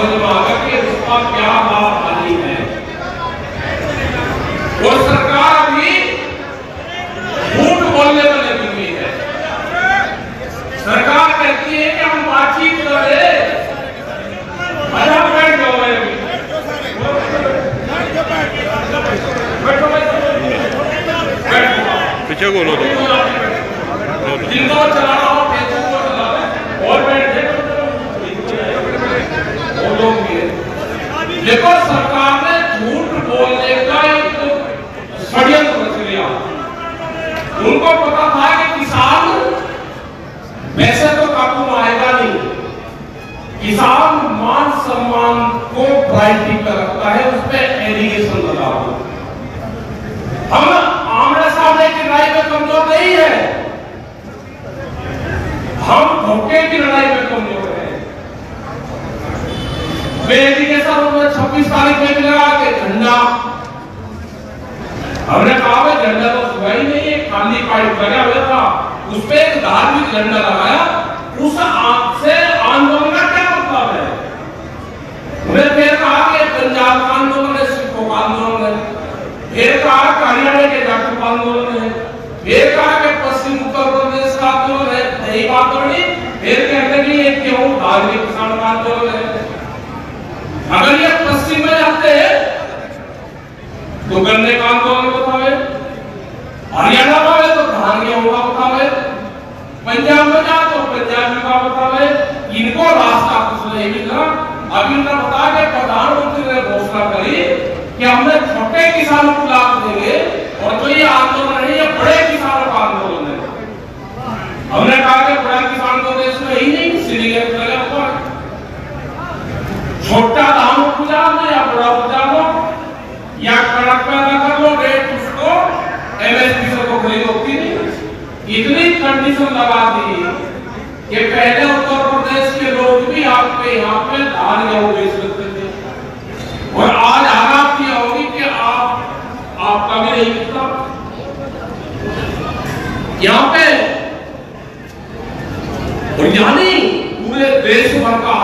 समझ में आ गया कि इसका क्या लाभ है। और सरकार अभी झूठ बोलने में लगी हुई है। सरकार कहती है कि हम बातचीत कर रहे, अच्छा बैठ जाओ, पीछे बोलो तो जिनको चलाना हो फेसबुक को चला और बैठ देखो, सरकार ने झूठ बोलने का एक षड्यंत्र रच लिया। उनको पता था कि किसान वैसे तो काबू में आएगा नहीं, किसान मान सम्मान को प्रायोरिटी पर रखता है, उस पर एलिगेशन लगा। हम आमने सामने की लड़ाई में कमजोर नहीं है, हम धोखे की लड़ाई में कमजोर है। एलिगेशन 26 तारीख में लगा के झंडा, हमने कहा झंडा तो सुबह ही नहीं है, खाली पाइप लगा हुआ था, उस पर एक धार्मिक झंडा लगाया, उस आंख से आंदोलन का क्या मतलब है? उन्हें फिर कहा कि पंजाब का आंदोलन है, सिखों का आंदोलन है, फिर कहा हरियाणा के डॉक्टर का आंदोलन है, फिर कहा कि पश्चिम उत्तर प्रदेश का आंदोलन है, यही बात बनी। फिर कहते कि ये क्यों धार्मिक किसान का आंदोलन है? अगर ये पश्चिम में जाते हैं तो गन्ने का आंदोलन बतावे, हरियाणा में तो धान गेहूं का बतावे, पंजाब में जा तो पंजाबी का बतावे। इनको रास्ता कुछ नहीं मिला। अभी उन्होंने बताया कि प्रधानमंत्री ने घोषणा करी कि हमने छोटे किसानों को लाभ देंगे, और तो ये आंदोलन है, ये बड़े किसानों का आंदोलन है। हमने कहा कि बड़ा किसान तो देश में ही नहीं, सिंडिकेट लगा हुआ, छोटा धान उपजा लो या बड़ा उपजा लो या कड़क पैदा कर लो, रेट उसको एमएसपी से तो खरीद होती नहीं। इतनी कंडीशन लगा दी कि पहले उत्तर प्रदेश के लोग भी आपके यहाँ पे धान गेहूं बेच सकते थे, और आज हालात ये होगी कि आपका भी नहीं मिलता। यहाँ पे और यानी पूरे देश भर का